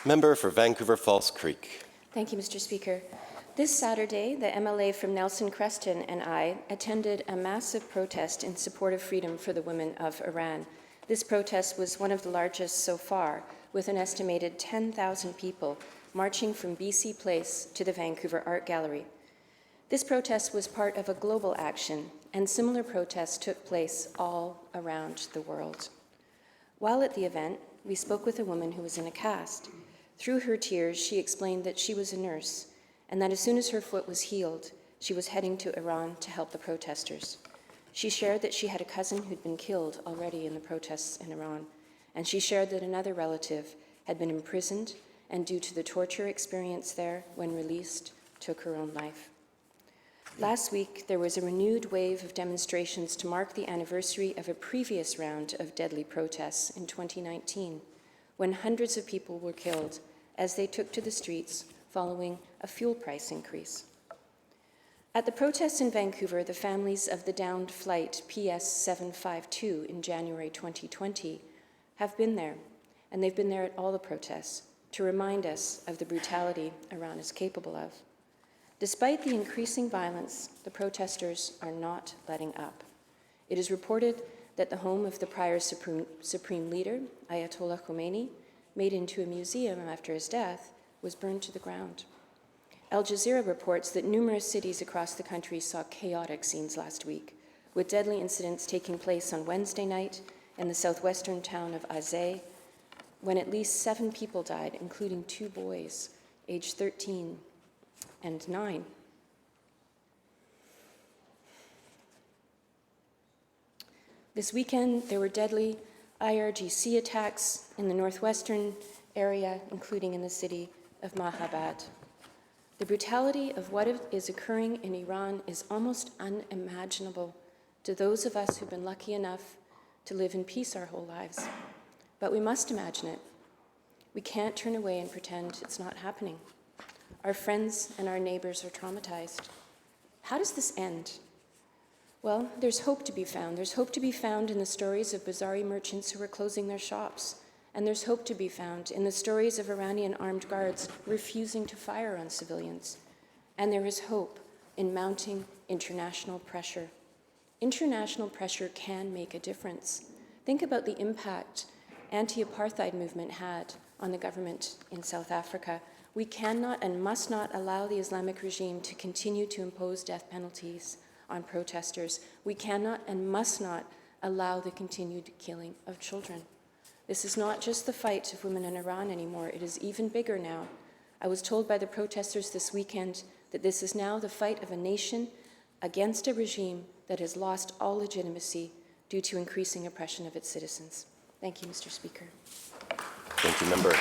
Member for Vancouver Falls Creek. Thank you, Mr. Speaker. This Saturday, the MLA from Nelson Creston and I attended a massive protest in support of freedom for the women of Iran. This protest was one of the largest so far, with an estimated 10,000 people marching from BC Place to the Vancouver Art Gallery. This protest was part of a global action, and similar protests took place all around the world. While at the event, we spoke with a woman who was in a cast. Through her tears, she explained that she was a nurse and that as soon as her foot was healed, she was heading to Iran to help the protesters. She shared that she had a cousin who'd been killed already in the protests in Iran, and she shared that another relative had been imprisoned and due to the torture experience there, when released, took her own life. Last week, there was a renewed wave of demonstrations to mark the anniversary of a previous round of deadly protests in 2019, when hundreds of people were killed as they took to the streets following a fuel price increase. At the protests in Vancouver, the families of the downed flight PS752 in January 2020 have been there, and they've been there at all the protests to remind us of the brutality Iran is capable of. Despite the increasing violence, the protesters are not letting up. It is reported that the home of the prior supreme leader, Ayatollah Khomeini, made into a museum after his death, was burned to the ground. Al Jazeera reports that numerous cities across the country saw chaotic scenes last week, with deadly incidents taking place on Wednesday night in the southwestern town of Azeh, when at least 7 people died, including 2 boys, aged 13 and 9. This weekend, there were deadly IRGC attacks in the northwestern area, including in the city of Mahabad. The brutality of what is occurring in Iran is almost unimaginable to those of us who've been lucky enough to live in peace our whole lives. But we must imagine it. We can't turn away and pretend it's not happening. Our friends and our neighbors are traumatized. How does this end? Well, there's hope to be found. There's hope to be found in the stories of Bazari merchants who are closing their shops. And there's hope to be found in the stories of Iranian armed guards refusing to fire on civilians. And there is hope in mounting international pressure. International pressure can make a difference. Think about the impact anti-apartheid movement had on the government in South Africa. We cannot and must not allow the Islamic regime to continue to impose death penalties on protesters. We cannot and must not allow the continued killing of children. This is not just the fight of women in Iran anymore. It is even bigger now. I was told by the protesters this weekend that this is now the fight of a nation against a regime that has lost all legitimacy due to increasing oppression of its citizens. Thank you, Mr. Speaker. Thank you, Member.